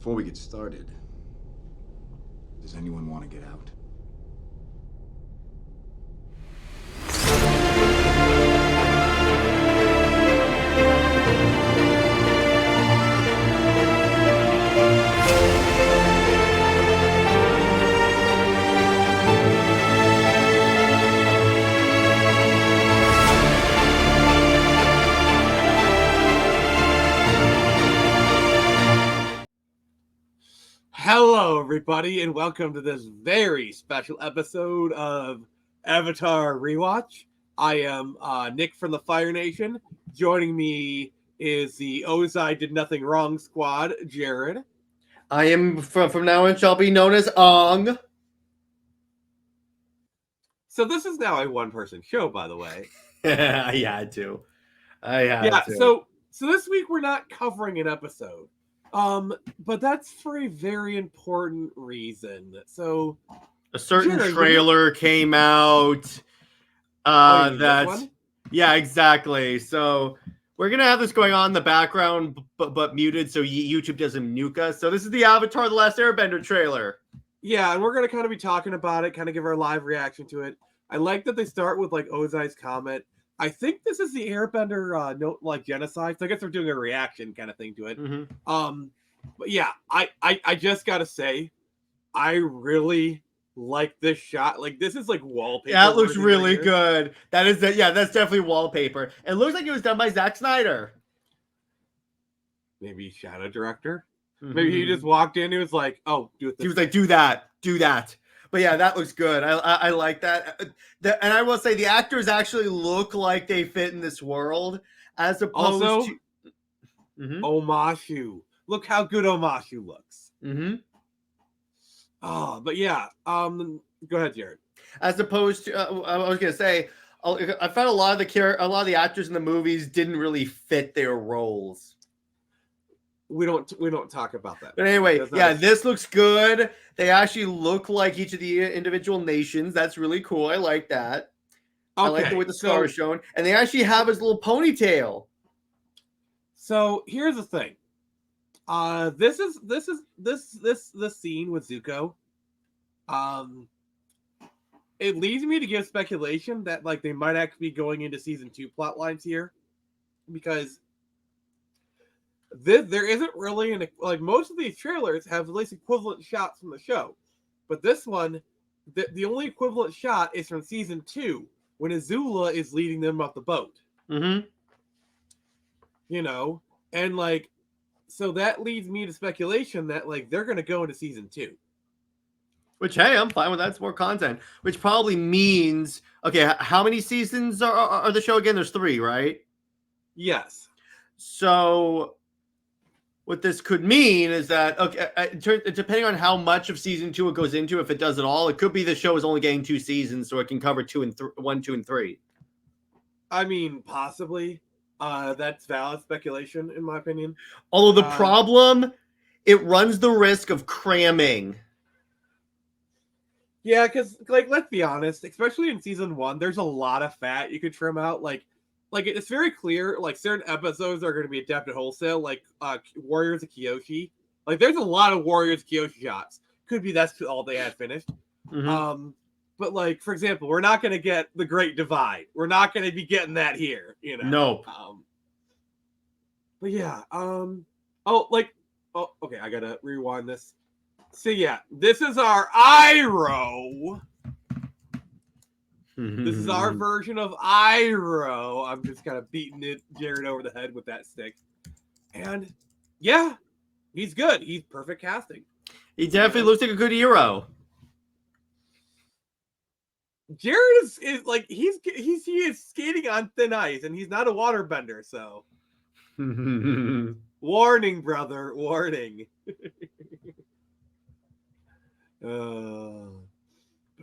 Before we get started, does anyone want to get out? Hello, everybody, and welcome to this very special episode of Avatar Rewatch. I am Nick from the Fire Nation. Joining me is the Ozai Did Nothing Wrong squad, Jared. I am from now on shall be known as Ong. So this is now a one-person show, by the way. I had to. So this week we're not covering an episode. But that's for a very important reason. So a certain Jared, trailer came out. Yeah, exactly. So we're gonna have this going on in the background, but muted, so YouTube doesn't nuke us. So this is the Avatar: The Last Airbender trailer. Yeah, and we're gonna kind of be talking about it, kind of give our live reaction to it. I like that they start with like Ozai's comment. I think this is the Airbender genocide. So I guess we're doing a reaction kind of thing to it. Mm-hmm. But yeah, I just gotta say, I really like this shot. Like this is like wallpaper. Yeah, it looks really good. That's definitely wallpaper. It looks like it was done by Zack Snyder. Maybe shadow director. Mm-hmm. Maybe he just walked in. He was like, "Oh, do it." He was like, "Do that." But yeah, that looks good. I like that. And I will say the actors actually look like they fit in this world, as opposed to Omashu. Look how good Omashu looks. Mm-hmm. Oh, but yeah. Go ahead, Jared. As opposed to, I was gonna say, I found a lot of the actors in the movies didn't really fit their roles. We don't talk about that. But anyway, this looks good. They actually look like each of the individual nations. That's really cool. I like that. Okay, I like the way the scar is shown, and they actually have his little ponytail. So here's the thing. This scene with Zuko. It leads me to give speculation that like they might actually be going into season 2 plot lines here, because there isn't really most of these trailers have at least equivalent shots from the show, but this one, the only equivalent shot is from season 2 when Azula is leading them off the boat. Mm-hmm. You know, and like. So that leads me to speculation that like they're going to go into season 2. Which, hey, I'm fine with that. It's more content. Which probably means, okay, how many seasons are the show again? There's 3, right? Yes. So what this could mean is that, okay, depending on how much of season 2 it goes into, if it does it all, it could be the show is only getting 2 seasons, so it can cover 1, 2, and 3. I mean, possibly. That's valid speculation, in my opinion. Although the problem, it runs the risk of cramming. Yeah, because like let's be honest, especially in season 1, there's a lot of fat you could trim out. Like it's very clear. Like certain episodes are going to be adapted wholesale, like Warriors of Kyoshi. Like there's a lot of Warriors of Kyoshi shots. Could be that's all they had finished. Mm-hmm. But like, for example, we're not going to get the Great Divide. We're not going to be getting that here, you know. Nope. But yeah. Okay. I gotta rewind this. So yeah, this is our Iroh. This is our version of Iroh. I'm just kind of beating Jared over the head with that stick. And yeah, he's good. He's perfect casting. He definitely looks like a good hero. Jared is like he is skating on thin ice, and he's not a waterbender, so warning, brother, warning. But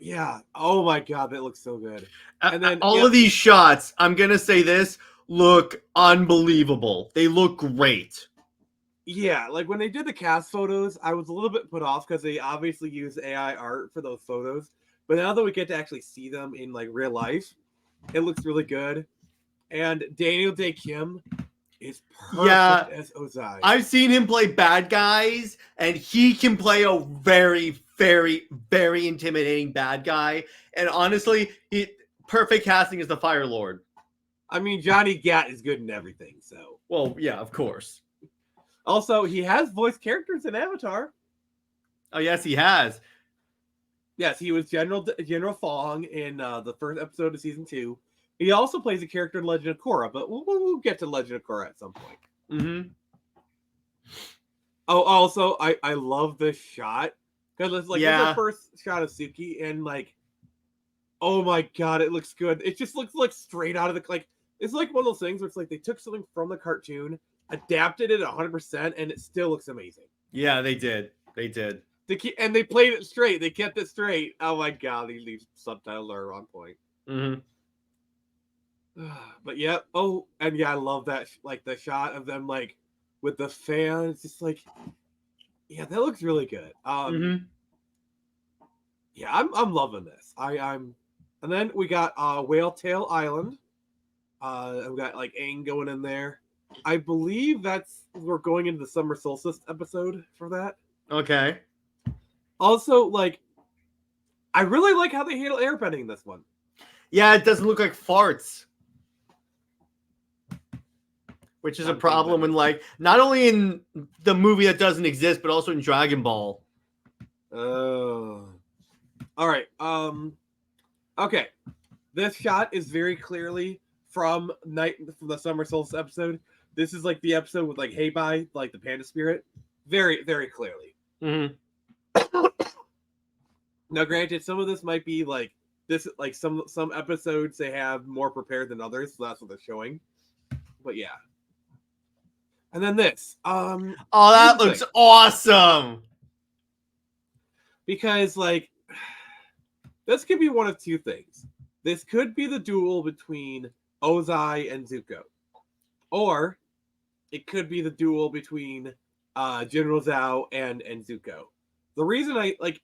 yeah, oh my god, that looks so good. And then all of these shots, I'm gonna say this, look unbelievable. They look great. Yeah, like when they did the cast photos, I was a little bit put off because they obviously used AI art for those photos. But now that we get to actually see them in like real life, it looks really good. And Daniel Day Kim is perfect as Ozai. I've seen him play bad guys, and he can play a very, very, very intimidating bad guy. And honestly, perfect casting as the Fire Lord. I mean, Johnny Gat is good in everything, so. Well, yeah, of course. Also, he has voiced characters in Avatar. Oh, yes, he has. Yes, he was General Fong in the first episode of season 2. He also plays a character in Legend of Korra, but we'll get to Legend of Korra at some point. Mm-hmm. Oh, also, I love this shot because it's like Yeah. it's the first shot of Suki, and like, oh my god, it looks good. It just looks like straight out of the like. It's like one of those things where it's like they took something from the cartoon, adapted it 100%, and it still looks amazing. Yeah, they did. They did. And they played it straight. They kept it straight. Oh my god, these subtitles are on point. Mm-hmm. But yeah, oh, and yeah, I love that, like the shot of them like with the fan. It's just like, yeah, that looks really good. Mm-hmm. Yeah, I'm loving this. I'm, and then we got Whale Tail Island. I've got like Aang going in there. I believe we're going into the summer solstice episode for that. Okay. Also, like, I really like how they handle airbending in this one. Yeah, it doesn't look like farts. Which is a problem in, like, not only in the movie that doesn't exist, but also in Dragon Ball. Oh. All right. Okay. This shot is very clearly from the summer solstice episode. This is like the episode with like Hey Bye, like the panda spirit. Very, very clearly. Mm-hmm. Now, granted, some of this might be like this, like some episodes they have more prepared than others, so that's what they're showing. But yeah. And then this. Oh, that looks awesome. Because like this could be one of two things. This could be the duel between Ozai and Zuko. Or it could be the duel between General Zhao and Zuko. The reason I like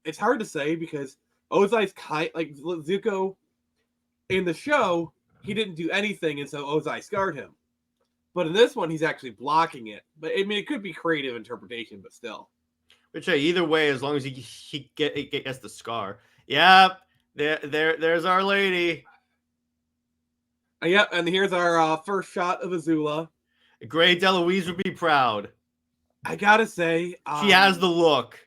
it's hard to say because Ozai's like Zuko in the show, he didn't do anything, and so Ozai scarred him. But in this one, he's actually blocking it. But I mean, it could be creative interpretation, but still. Which either way, as long as he gets the scar. Yep, there's Our Lady. Yep, and here's our first shot of Azula. Grey Deloise would be proud. I gotta say, she has the look.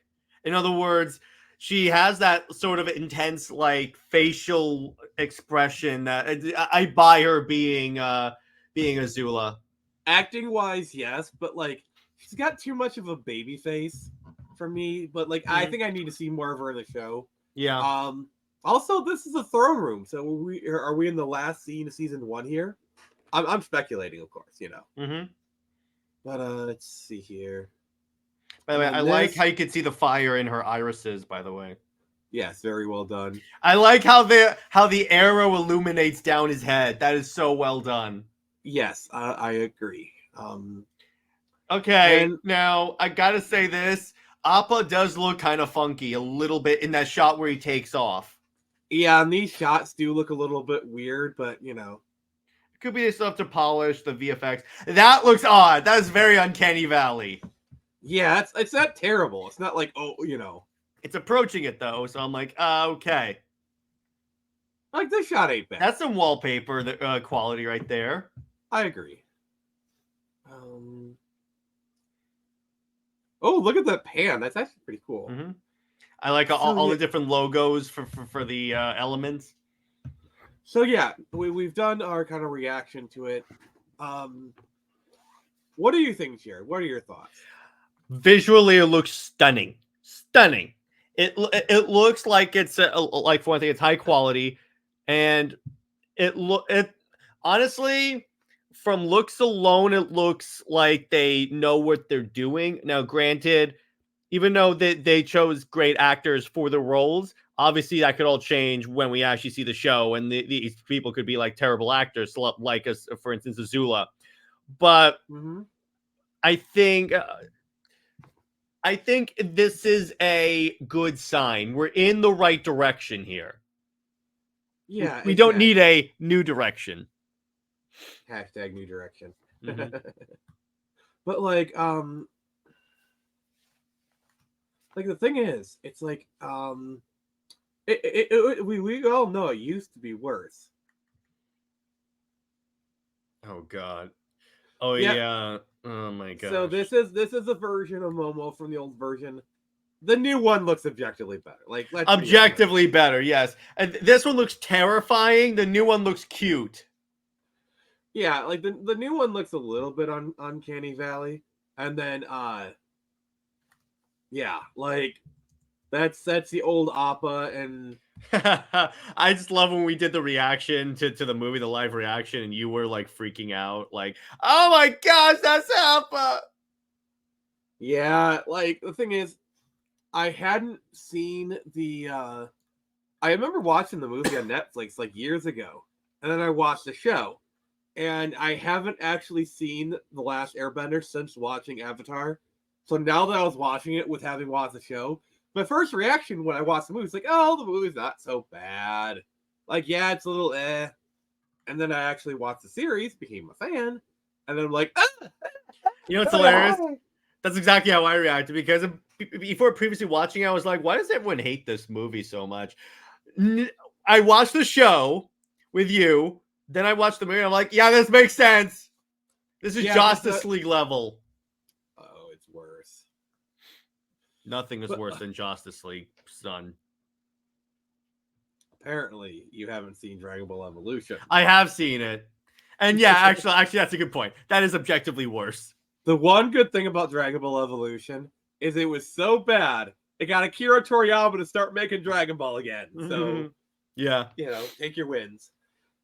In other words, she has that sort of intense, like, facial expression that I buy her being Azula. Acting wise, yes, but like she's got too much of a baby face for me. But like, I think I need to see more of her in the show. Yeah. Also, this is a throne room, so are we in the last scene of season 1 here? I'm speculating, of course, you know. Mm-hmm. But let's see here. By the way, I like how you can see the fire in her irises. By the way, yes, very well done. I like how the arrow illuminates down his head. That is so well done. Yes, I agree. Okay, now I gotta say this. Appa does look kind of funky a little bit in that shot where he takes off. Yeah, and these shots do look a little bit weird, but you know. It could be stuff to polish the VFX. That looks odd. That is very Uncanny Valley. Yeah, it's not terrible. It's not like, oh, you know. It's approaching it, though, so I'm like, okay. Like, this shot ain't bad. That's some wallpaper quality right there. I agree. Oh, look at that pan. That's actually pretty cool. Mm-hmm. I like all the different logos for the elements. So, yeah, we've done our kind of reaction to it. What do you think, Jared? What are your thoughts? Visually, it looks stunning. Stunning. It looks like it's like, for one thing, it's high quality, and it honestly, from looks alone, it looks like they know what they're doing. Now, granted, even though they chose great actors for the roles, obviously that could all change when we actually see the show, and these people could be like terrible actors, like us, for instance, Azula. But I think this is a good sign. We're in the right direction here. Yeah, we don't need a new direction. Hashtag new direction. But like, like the thing is, it's like we all know it used to be worse. Oh God. Oh Yeah. yeah. Oh my gosh. So this is a version of Momo from the old version. The new one looks objectively better. Like let's be honest. Objectively better, yes. And this one looks terrifying. The new one looks cute. Yeah, like the new one looks a little bit uncanny valley, and then yeah, like that's the old Appa, and I just love when we did the reaction to the movie, the live reaction, and you were like freaking out, like, oh my gosh, that's Appa. yeah, like the thing is, I hadn't seen the I remember watching the movie on Netflix like years ago, and then I watched the show, and I haven't actually seen The Last Airbender since watching Avatar. So now that I was watching it with having watched the show, my first reaction when I watched the movie was like, "Oh, the movie's not so bad. Like, yeah, it's a little eh." And then I actually watched the series, became a fan, and then I'm like, "Ah!" You know what's hilarious? That's exactly how I reacted, because before previously watching it, I was like, why does everyone hate this movie so much? I watched the show with you, then I watched the movie, and I'm like, yeah, this makes sense. This is Justice League level. Oh, it's worse. Nothing is worse than Justice League, son. Apparently, you haven't seen Dragon Ball Evolution. I have seen it. And yeah, actually, that's a good point. That is objectively worse. The one good thing about Dragon Ball Evolution is it was so bad, it got Akira Toriyama to start making Dragon Ball again. So, yeah, you know, take your wins.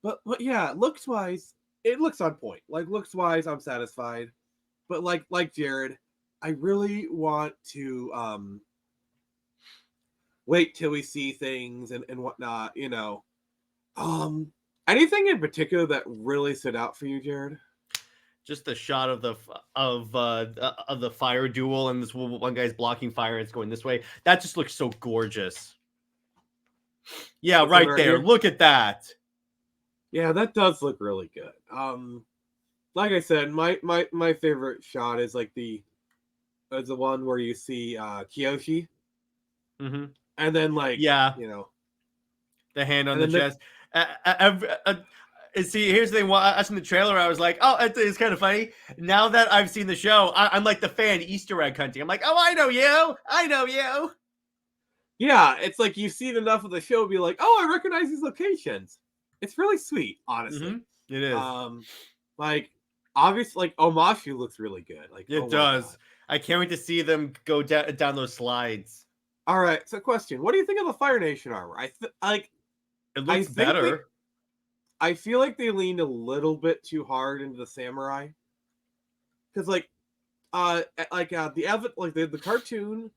But yeah, looks wise, it looks on point. Like looks wise, I'm satisfied. But like Jared, I really want to wait till we see things and whatnot. You know, anything in particular that really stood out for you, Jared? Just the shot of the fire duel, and this one guy's blocking fire, and it's going this way. That just looks so gorgeous. Yeah, right there. Look at that. Yeah, that does look really good. Like I said, my favorite shot is like the one where you see Kyoshi, and then like you know, the hand on the chest. See, here's the thing. While watching the trailer, I was like, oh, it's kind of funny. Now that I've seen the show, I'm like the fan Easter egg hunting. I'm like, oh, I know you. Yeah, it's like you've seen enough of the show, be like, oh, I recognize these locations. It's really sweet, honestly. It is. Like obviously, like Omashu looks really good. Like it does. I can't wait to see them go down those slides. All right, so question: what do you think of the Fire Nation armor? It looks better. I feel like they leaned a little bit too hard into the samurai, because the cartoon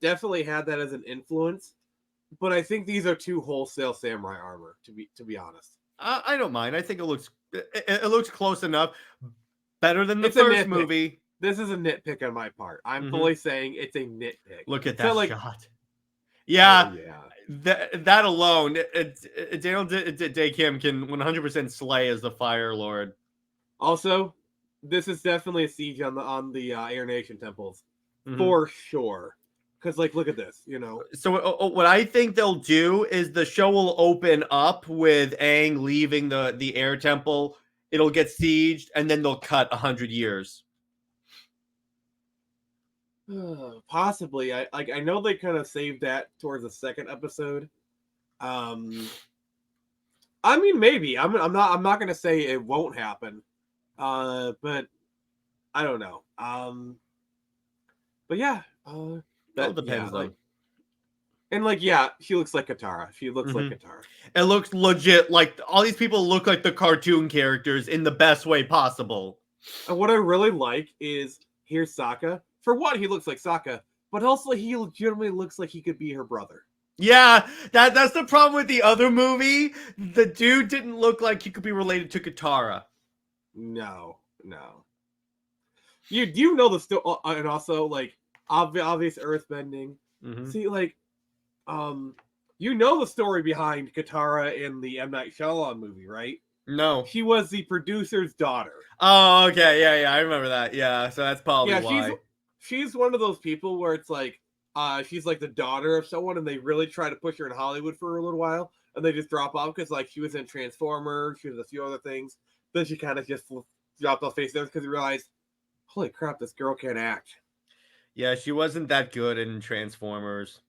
definitely had that as an influence, but I think these are too wholesale samurai armor. To be honest, I don't mind. I think it looks close enough, better than the first movie. This is a nitpick on my part. I'm fully saying it's a nitpick. Look at that shot. Yeah, that alone, Daniel Day Kim can 100% slay as the Fire Lord. Also, this is definitely a siege on the Air Nation temples for sure. Because like, look at this, you know. So what I think they'll do is the show will open up with Aang leaving the Air Temple. It'll get sieged, and then they'll cut 100 years. Possibly. I know they kind of saved that towards the second episode. I mean, maybe. I'm not gonna say it won't happen. But I don't know. But yeah. That depends though. And like, yeah, she looks like Katara. She looks like Katara. It looks legit. Like all these people look like the cartoon characters in the best way possible. And what I really like is here's Sokka. For one, he looks like Sokka, but also he legitimately looks like he could be her brother. Yeah, that's the problem with the other movie. The dude didn't look like he could be related to Katara. No. You know the story, and also like obvious earthbending. See, like, you know the story behind Katara in the M. Night Shyamalan movie, right? No. She was the producer's daughter. Oh, okay. Yeah, I remember that. Yeah, so that's probably why. She's one of those people where it's like, she's like the daughter of someone, and they really try to push her in Hollywood for a little while, and they just drop off because like she was in Transformers, she was a few other things. Then she kind of just dropped off face there because they realized, holy crap, this girl can't act. Yeah, she wasn't that good in Transformers.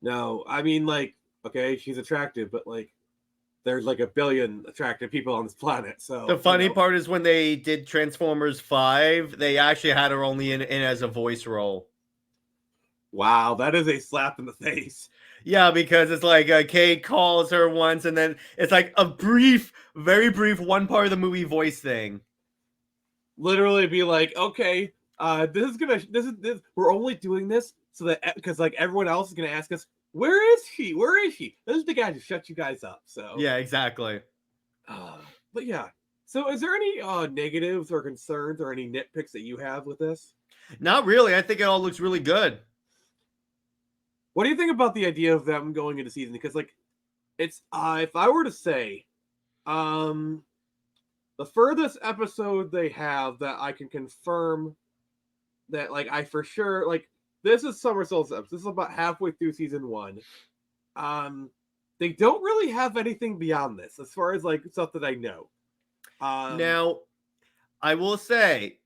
No, I mean like, okay, she's attractive, but like, there's like a billion attractive people on this planet. So The funny part is when they did Transformers 5, they actually had her only in as a voice role. Wow, that is a slap in the face. Yeah, because it's like Kate calls her once, and then it's like a brief, very brief one part of the movie voice thing. Literally be like, okay, this is we're only doing this so that because like everyone else is gonna ask us, where is she? Where is she? This is the guy to shut you guys up. So Yeah, exactly. But yeah. So is there any negatives or concerns or any nitpicks that you have with this? Not really. I think it all looks really good. What do you think about the idea of them going into season? Because like, it's if I were to say, the furthest episode they have that I can confirm that like I for sure like this is Summer Solstice. This is about halfway through season 1. They don't really have anything beyond this as far as like stuff that I know. Now, I will say,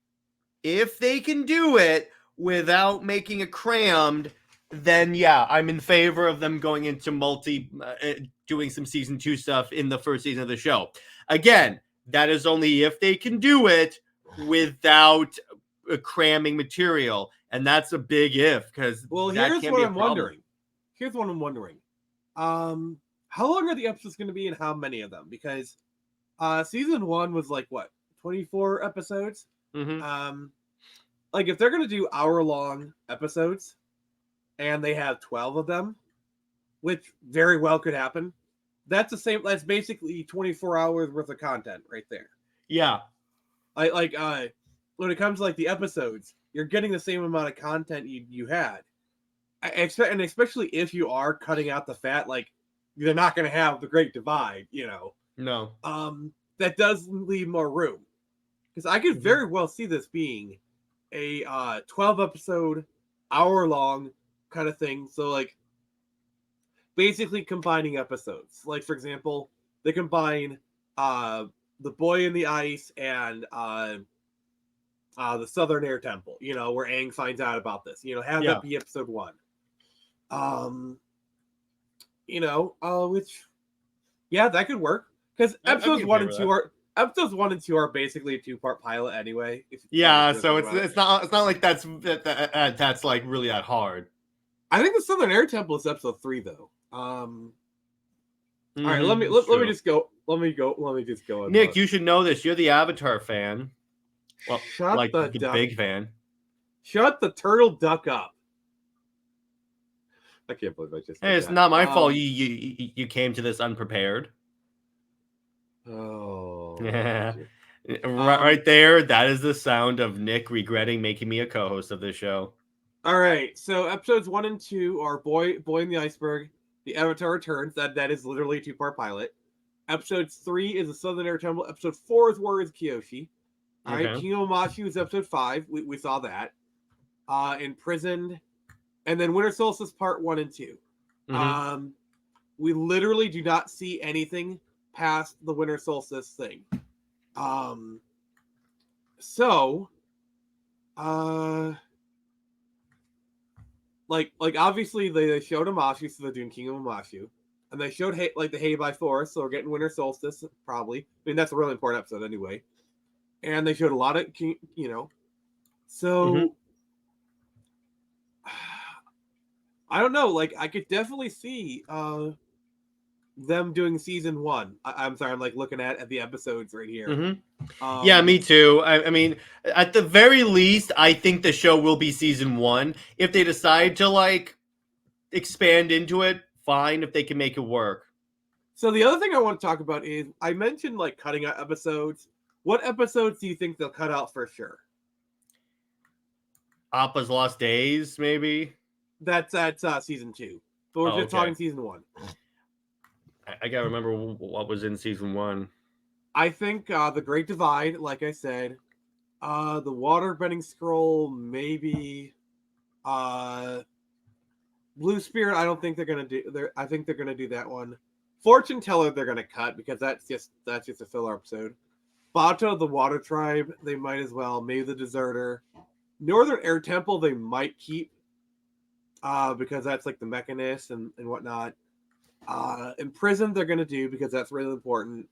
if they can do it without making it crammed, then yeah, I'm in favor of them going into doing some season 2 stuff in the first season of the show. Again, that is only if they can do it without cramming material, and that's a big if, because here's what I'm wondering. Here's what I'm wondering. How long are the episodes going to be, and how many of them? Because season 1 was like what, 24 episodes. Mm-hmm. Like if they're going to do hour-long episodes, and they have 12 of them, which very well could happen. That's that's basically 24 hours worth of content right there. Yeah. Like when it comes to like the episodes, you're getting the same amount of content you had. And especially if you are cutting out the fat, like you're not going to have the Great Divide, you know. No. That does leave more room. Because I could very well see this being a 12 episode, hour long kind of thing. So like basically combining episodes. Like for example, they combine The Boy in the Ice and the Southern Air Temple, you know, where Aang finds out about this. You know, have that be episode 1. You know, which that could work. Because episodes 1 and 2 are basically a 2-part pilot anyway. Yeah, so it's not like that's like really that hard. I think the Southern Air Temple is episode 3 though. All right, let me just go. Let me just go. Nick, you should know this. You're the Avatar fan. Well, shut like the big fan. Shut the turtle duck up. I can't believe I just. Hey, it's not my fault. You came to this unprepared. Oh. Yeah. Right there. That is the sound of Nick regretting making me a co-host of this show. All right. So episodes 1 and 2 are Boy in the Iceberg, The Avatar Returns. That is literally a 2-part pilot. Episode 3 is the Southern Air Temple. Episode 4 is Warriors Kyoshi. All right. King of Omashu is episode 5. We saw that. Imprisoned. And then Winter Solstice Part 1 and 2. We literally do not see anything past the Winter Solstice thing. Like obviously they showed Omashu, so they're doing King of Omashu. And they showed the Heibai Forest, so we're getting Winter Solstice, probably. I mean, that's a really important episode anyway. And they showed a lot of, you know. So, I don't know. Like, I could definitely see them doing season 1. I'm sorry, I'm like looking at the episodes right here. Yeah, me too. I mean, at the very least, I think the show will be season 1. If they decide to like expand into it, fine. If they can make it work. So the other thing I want to talk about is I mentioned like cutting out episodes. What episodes do you think they'll cut out for sure? Appa's Lost Days, maybe. That's season 2. But we're just talking season 1. I gotta remember what was in season 1. I think the Great Divide, like I said, the Waterbending Scroll, maybe. Blue Spirit, I don't think they're gonna do. I think they're gonna do that one. Fortune Teller, they're gonna cut because that's just a filler episode. Bato, the Water Tribe, they might as well. Maybe the Deserter. Northern Air Temple, they might keep because that's like the Mechanist and whatnot. Imprisoned, they're gonna do because that's really important.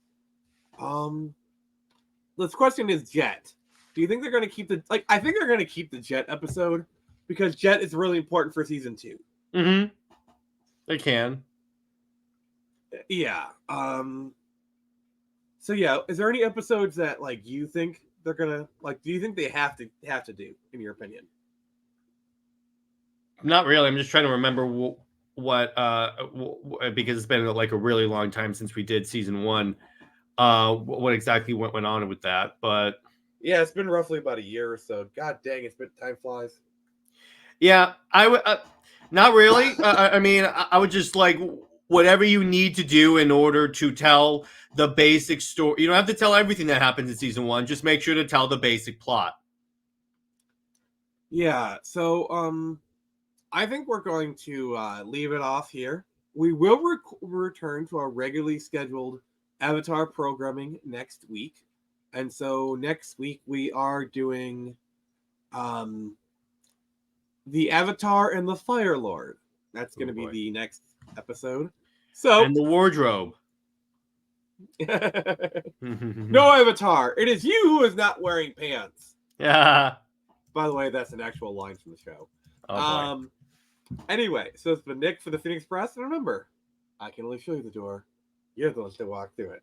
This question is Jet. Do you think they're gonna keep the I think they're gonna keep the Jet episode because Jet is really important for season 2. Mm-hmm. They can. Yeah. So yeah, is there any episodes that you think they're gonna do you think they have to do in your opinion? Not really. I'm just trying to remember what because it's been like a really long time since we did season 1. What exactly went on with that? But yeah, it's been roughly about a year or so. God dang, time flies. Yeah, I would not really. I mean, I would just whatever you need to do in order to tell the basic story. You don't have to tell everything that happens in season 1. Just make sure to tell the basic plot. Yeah. So I think we're going to leave it off here. We will return to our regularly scheduled Avatar programming next week. And so next week we are doing the Avatar and the Fire Lord. That's going to be the next episode. So and the wardrobe. No Avatar. It is you who is not wearing pants. Yeah. By the way, that's an actual line from the show. Oh, Anyway, so it's been Nick for the Phoenix Press, and remember, I can only show you the door. You're the ones that walk through it.